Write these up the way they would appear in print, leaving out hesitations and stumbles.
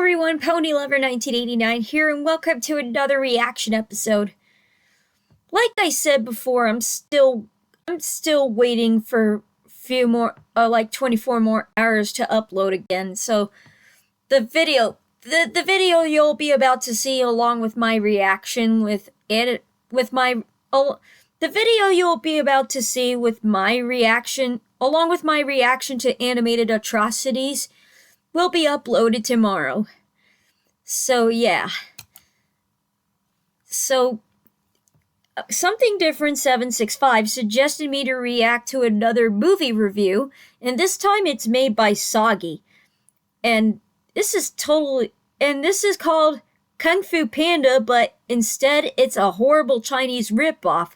everyone, Ponylover1989 here, and welcome to another reaction episode. Like I said before, I'm still waiting for a few more, like 24 more hours to upload again. So the video you'll be about to see, along with my reaction the video you'll be about to see with my reaction, along with my reaction to animated atrocities, will be uploaded tomorrow. So yeah. So Something Different 765 suggested me to react to another movie review, and this time it's made by Soggy. And this is called Kung Fu Panda, but instead it's a horrible Chinese ripoff,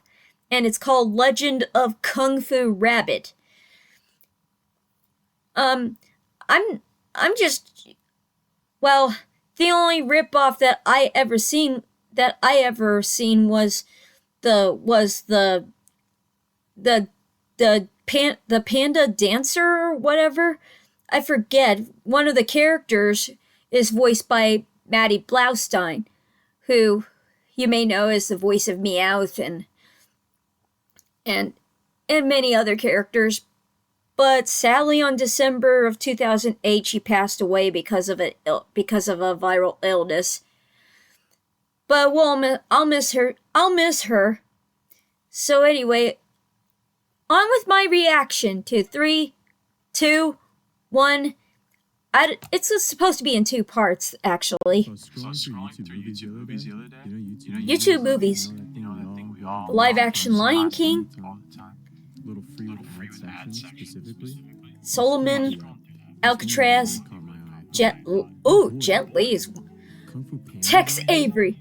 and it's called Legend of Kung Fu Rabbit. The only ripoff that I ever seen was the panda dancer or whatever. I forget. One of the characters is voiced by Maddie Blaustein, who you may know as the voice of Meowth and many other characters. But sadly, on December of 2008, she passed away because of a viral illness. But I'll miss her. So anyway, on with my reaction to 3, 2, 1. It's supposed to be in 2 parts, actually. YouTube movies. The live-action Lion King. Solomon, Alcatraz, Jet Li's, Tex Avery,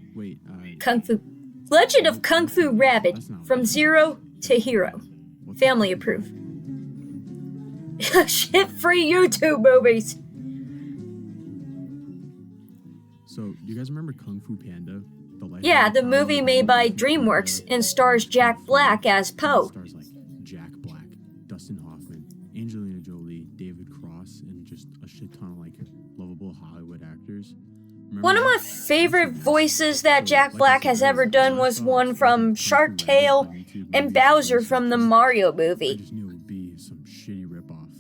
Legend of Kung Fu Rabbit, From Zero to Hero, family approved. Shit-free YouTube movies. So, do you guys remember Kung Fu Panda? Yeah, the movie made by DreamWorks and stars Jack Black as Po. Stars like Jack Black, Dustin Hoffman, Angelina Jolie, David Cross, and just a shit ton of lovable Hollywood actors. One of my favorite voices that Jack Black has ever done was one from Shark Tale and Bowser from the Mario movie. I just knew it would be some shitty ripoff.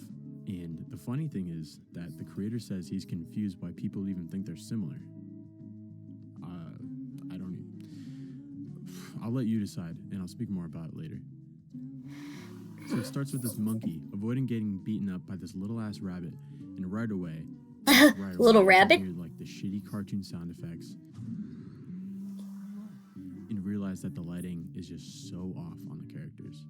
And the funny thing is that the creator says he's confused why people even think they're similar. I'll let you decide, and I'll speak more about it later. So it starts with this monkey avoiding getting beaten up by this little-ass rabbit, and right away, Little rabbit? You hear, the shitty cartoon sound effects, and realize that the lighting is just so off on the characters.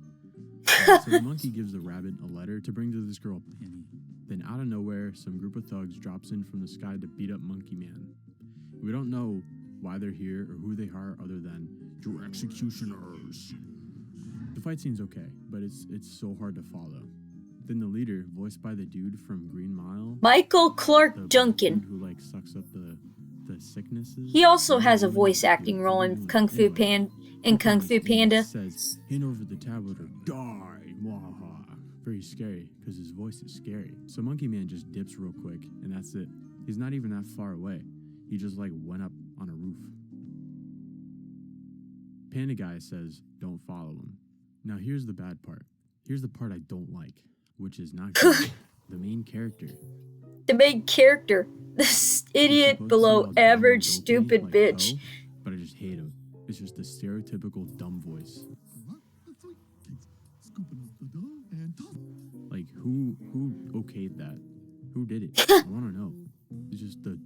So the monkey gives the rabbit a letter to bring to this girl, Penny. Then out of nowhere, some group of thugs drops in from the sky to beat up Monkey Man. We don't know why they're here or who they are other than your executioners. The fight scene's okay, but it's so hard to follow. Then the leader, voiced by the dude from Green Mile, Michael Clark Duncan, who sucks up the sicknesses. He also has a voice acting role in Kung Fu Panda. Says, "Hand over the tablet or die." Mwahaha. Very scary because his voice is scary. So Monkey Man just dips real quick, and that's it. He's not even that far away. He just went up on a roof. Panda Guy says, "Don't follow him." Now here's the bad part. Here's the part I don't like, which is not good. The main character. The main character. This idiot below average stupid bitch. But I just hate him. It's just the stereotypical dumb voice. Who okayed that? Who did it? I want to know. It's just the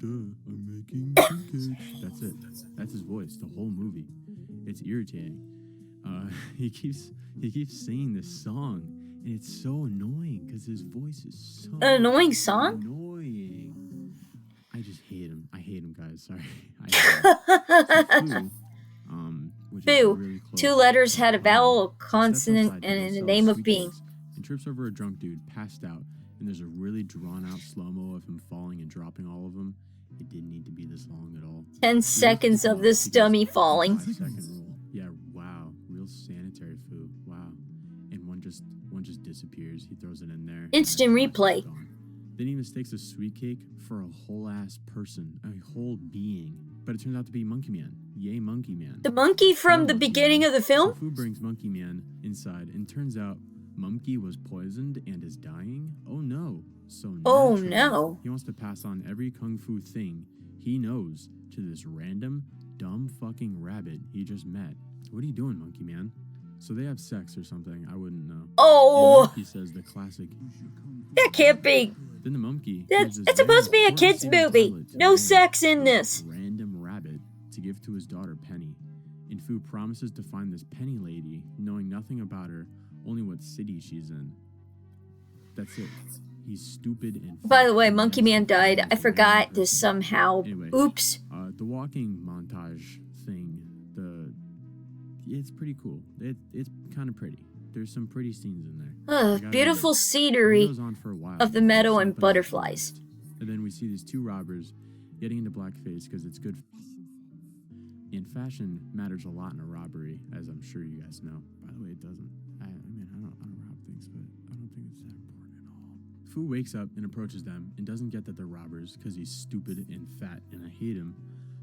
I'm making pancakes. That's it. That's his voice the whole movie. It's irritating. He keeps singing this song, and it's so annoying because his voice is so an annoying song. Annoying. I just hate him. I hate him, guys. Sorry. I hate him. Boo. Really 2 letters had a vowel, a consonant, and a name of being. And trips over a drunk dude, passed out, and there's a really drawn-out slow-mo of him falling and dropping all of them. It didn't need to be this long at all. 10 seconds of this dummy falling. 5-second rule. Yeah, wow. Real sanitary Fu. Wow. And one just disappears. He throws it in there. Instant replay. Then he mistakes a sweet cake for a whole ass person, a whole being. But it turns out to be Monkey Man. Yay, Monkey Man. The monkey from the beginning of the film? So Fu brings Monkey Man inside, and turns out Monkey was poisoned and is dying? Oh no. So Oh naturally, no. he wants to pass on every kung fu thing he knows to this random, dumb fucking rabbit he just met. What are you doing, Monkey Man? So they have sex or something, I wouldn't know. Oh! And Monkey says the classic, That can't be. then the monkey It's supposed to be a kid's movie. No sex in this. Random rabbit to give to his daughter Penny. And Fu promises to find this Penny lady, knowing nothing about her, only what city she's in. That's it. He's stupid and... By the way, Monkey Man died. I forgot this somehow. Anyway, Oops. The walking montage thing, it's pretty cool. It's kind of pretty. There's some pretty scenes in there. Beautiful It scenery goes on for a while. of the meadow and But- butterflies. And then we see these two robbers getting into blackface because it's good. And fashion matters a lot in a robbery, as I'm sure you guys know. By the way, it doesn't. I don't rob things, but I don't think it's that important at all. Fu wakes up and approaches them and doesn't get that they're robbers because he's stupid and fat and I hate him.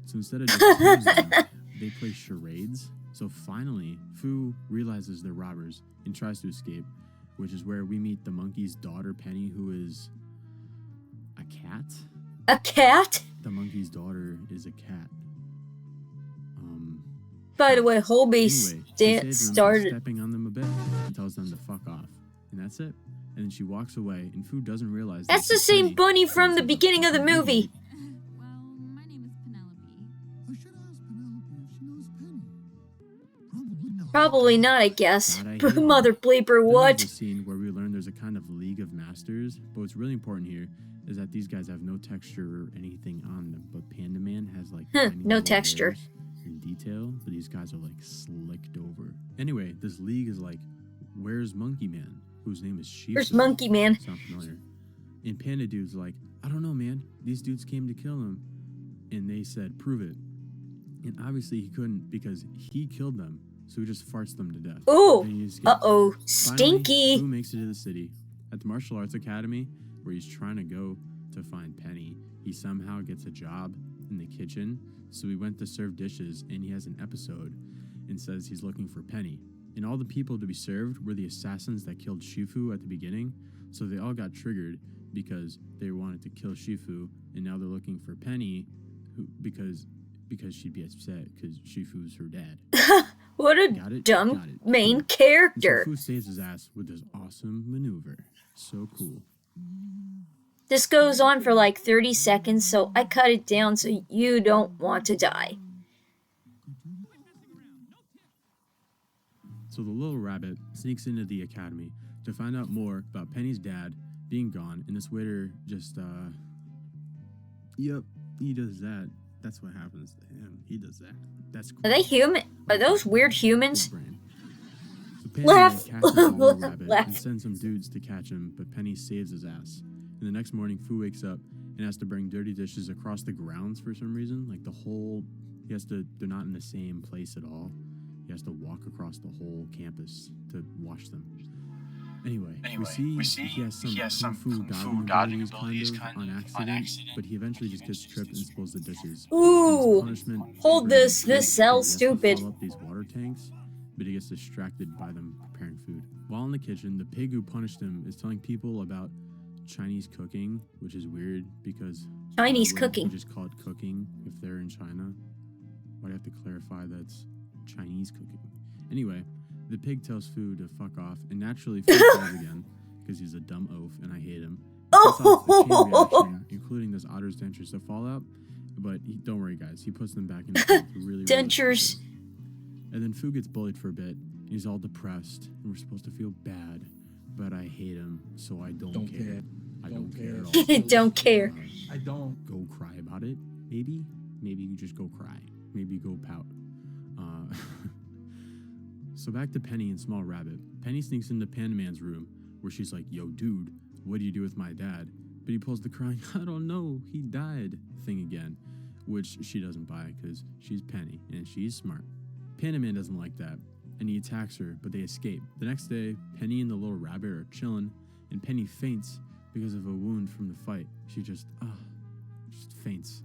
So instead of just accusing them, they play charades. So finally, Fu realizes they're robbers and tries to escape, which is where we meet the monkey's daughter, Penny, who is a cat. A cat? The monkey's daughter is a cat. By the way, Holby's Anyway, she dance saves them started. stepping on them a bit and tells them to fuck off. And that's it. And then she walks away, and Fu doesn't realize That's that the she's same Penny. bunny from the beginning of the movie. Well, my name is Penelope. I should ask Penelope if she knows Penny. Probably not. Probably not, I guess. God, I hate them. Mother bleeper, Then what? there's a scene where we learn there's a kind of League of Masters, but what's really important here is that these guys have no texture or anything on them, but Panda Man has like tiny no little texture. hairs in detail, but these guys are like slicked over. Anyway, this league is like, where's Monkey Man, whose name is Shifu? Where's Monkey Man? Sound familiar? And Panda Dude's like, I don't know, man. These dudes came to kill him, and they said, prove it. And obviously he couldn't because he killed them, so he just farts them to death. Ooh. And he escapes. Uh-oh. Finally, Stinky. Fu makes it to the city. At the martial arts academy, where he's trying to go to find Penny, he somehow gets a job in the kitchen. So he went to serve dishes, and he has an episode and says he's looking for Penny. And all the people to be served were the assassins that killed Shifu at the beginning. So they all got triggered because they wanted to kill Shifu, and now they're looking for Penny, because she'd be upset because Shifu's her dad. What a Got it? dumb Got it. main And so character. Fu saves his ass with this awesome maneuver. So cool. This goes on for like 30 seconds, so I cut it down so you don't want to die. So the little rabbit sneaks into the academy to find out more about Penny's dad being gone, and this waiter just, yep, he does that. That's what happens to him. He does that. That's cool. Are they human? Are those weird humans? Brain. So Penny Laugh. catches the little rabbit Laugh. and sends some dudes to catch him, but Penny saves his ass. And the next morning, Fu wakes up and has to bring dirty dishes across the grounds for some reason. Like they're not in the same place at all. He has to walk across the whole campus to wash them. Anyway, we see he has some kung fu dodging abilities kind of on accident, but he eventually just gets tripped and spills the dishes. Ooh. And as punishment, Hold Brandon this. This says sounds he has to stupid. fill up these water tanks, but he gets distracted by them preparing food. While in the kitchen, the pig who punished him is telling people about Chinese cooking, which is weird because Chinese why cooking. wouldn't you just call it cooking if they're in China. Why do you have to clarify that's Chinese cooking? Anyway, the pig tells Fu to fuck off, and naturally Fu falls again because he's a dumb oaf and I hate him. Sets off a chain reaction, including this otter's dentures to fall out, but don't worry guys, he puts them back in his mouth really Dentures. quickly. And then Fu gets bullied for a bit, and he's all depressed, and we're supposed to feel bad, but I hate him, so I don't care. I don't care at all. Don't care. I don't. Go cry about it, maybe you just go cry, maybe go pout. So back to Penny and Small Rabbit. Penny sneaks into Panda Man's room where she's like, yo dude, what do you do with my dad? But he pulls the crying, I don't know, he died thing again, which she doesn't buy because she's Penny and she's smart. Panda Man doesn't like that and he attacks her, but they escape. The next day, Penny and the little rabbit are chilling and Penny faints because of a wound from the fight. She just faints.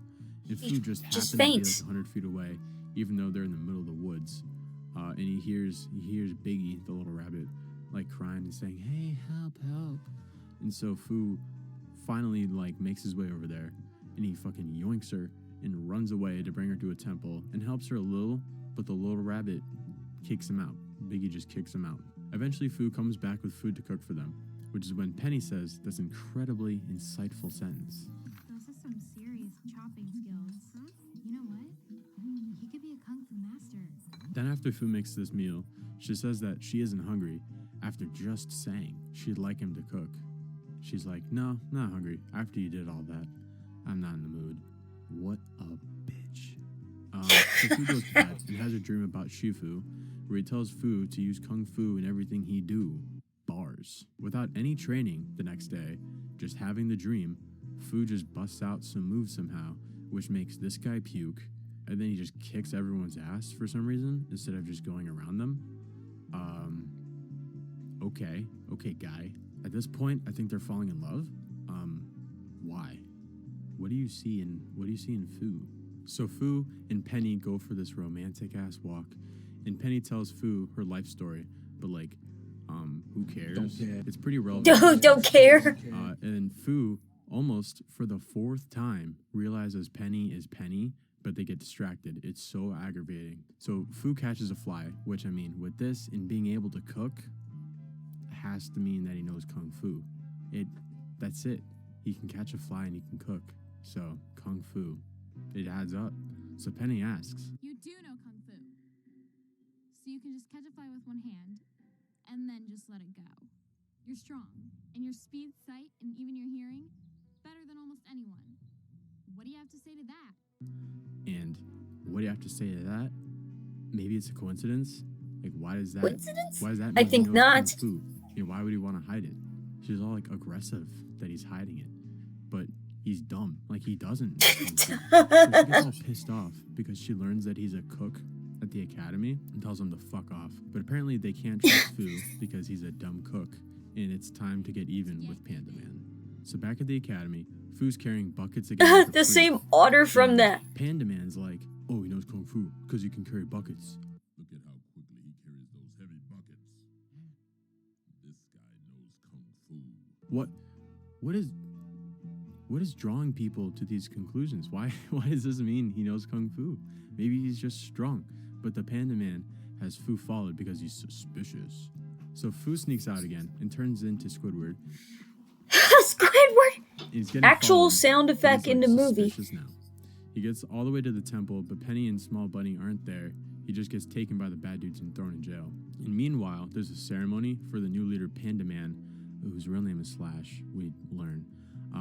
And Fu just happens to faints. be like 100 feet away, even though they're in the middle of the woods. And he hears Biggie, the little rabbit, like crying and saying, "Hey, help, help!" And so Fu finally like makes his way over there, and he fucking yoinks her and runs away to bring her to a temple and helps her a little, but the little rabbit kicks him out. Biggie just kicks him out. Eventually, Fu comes back with food to cook for them, which is when Penny says this incredibly insightful sentence. Those are some serious chopping skills. You know what? He could be a kung fu master. Then after Fu makes this meal, she says that she isn't hungry after just saying she'd like him to cook. She's like, "No, not hungry. After you did all that, I'm not in the mood." What a bitch. So Fu goes to bed and has a dream about Shifu, where he tells Fu to use kung fu in everything he do. Bars. Without any training the next day, just having the dream, Fu just busts out some moves somehow, which makes this guy puke, and then he just kicks everyone's ass for some reason instead of just going around them. Okay, guy. At this point, I think they're falling in love. Why? What do you see in Fu? So Fu and Penny go for this romantic ass walk, and Penny tells Fu her life story, but like, who cares? Don't care. It's pretty relevant. Don't care. And Fu, almost for the fourth time, realizes Penny is Penny, but they get distracted. It's so aggravating. So Fu catches a fly, which I mean, with this and being able to cook, has to mean that he knows Kung Fu. That's it. He can catch a fly and he can cook. So, Kung Fu. It adds up. So Penny asks, You do know kung fu. So you can just catch a fly with one hand, and then just let it go. You're strong, and your speed, sight, and even your hearing, better than almost anyone. What do you have to say to that? and what do you have to say to that? Maybe it's a coincidence. Like, why does that? Coincidence? Why does that? I mean he think knows not. Kung Fu? You know, why would he want to hide it? She's all like aggressive that he's hiding it, but he's dumb. Like, he doesn't know Kung Fu. So she gets all pissed off because she learns that he's a cook at the academy and tells him to fuck off. But apparently they can't trust Fu because he's a dumb cook, and it's time to get even with Panda Man. So back at the academy, Fu's carrying buckets again. The same order from and that. Panda Man's like, oh, he knows Kung Fu because he can carry buckets. Look at how quickly he carries those heavy buckets. This guy knows Kung Fu. What is drawing people to these conclusions? Why does this mean he knows Kung Fu? Maybe he's just strong. But the Panda Man has Fu followed because he's suspicious. So Fu sneaks out again and turns into Squidward. Squidward! He's getting Actual followed, sound and effect he's, in like, the movie. suspicious now. He gets all the way to the temple, but Penny and Small Bunny aren't there. He just gets taken by the bad dudes and thrown in jail. And meanwhile, there's a ceremony for the new leader, Panda Man, whose real name is Slash, we learn.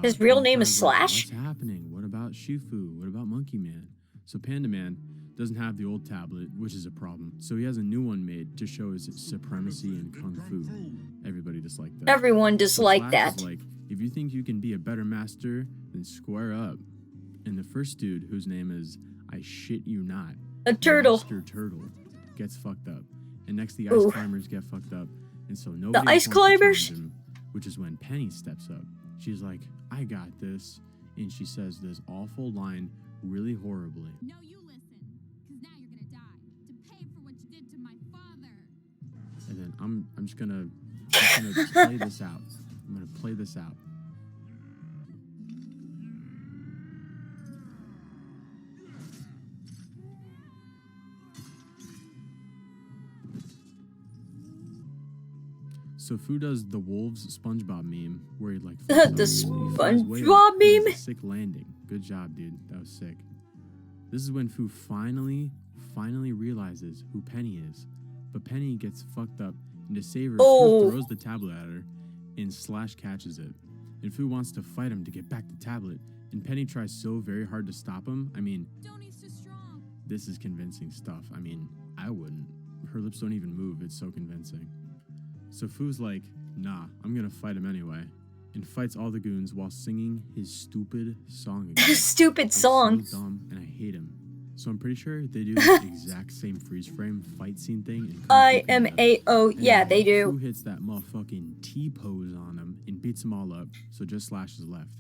His real and name is Char's like, Slash? What's happening? What about Shifu? What about Monkey Man? So Panda Man doesn't have the old tablet, which is a problem. So he has a new one made to show his supremacy in Kung Fu. Everybody disliked that. Everyone So disliked Slash is that. like, if you think you can be a better master, then square up. And the first dude, whose name is, I shit you not, A turtle. Master Turtle, gets fucked up. And next the ice Ooh. climbers get fucked up. And so nobody else ice wants to climbers? challenge him, which is when Penny steps up. She's like, I got this. And she says this awful line really horribly. No, you listen, because now you're gonna die to pay for what you did to my father. And then I'm just gonna play this out. I'm gonna play this out. So Fu does the wolves SpongeBob meme where he like The flies way up SpongeBob and has meme? a sick landing. Good job, dude. That was sick. This is when Fu finally realizes who Penny is. But Penny gets fucked up, and to save her, Oh. Fu throws the tablet at her, and Slash catches it. And Fu wants to fight him to get back the tablet, and Penny tries so very hard to stop him. I mean, Don't, he's too strong. this is convincing stuff. I mean, I wouldn't. Her lips don't even move. It's so convincing. So Fu's like, nah, I'm gonna fight him anyway, and fights all the goons while singing his stupid song again. Stupid It's song. so dumb, and I hate him. So I'm pretty sure they do the exact same freeze frame fight scene thing in Kung Fu Panda. IMAO, yeah, they Fu do. hits that motherfucking T-pose on him and beats them all up, so just Slash is left.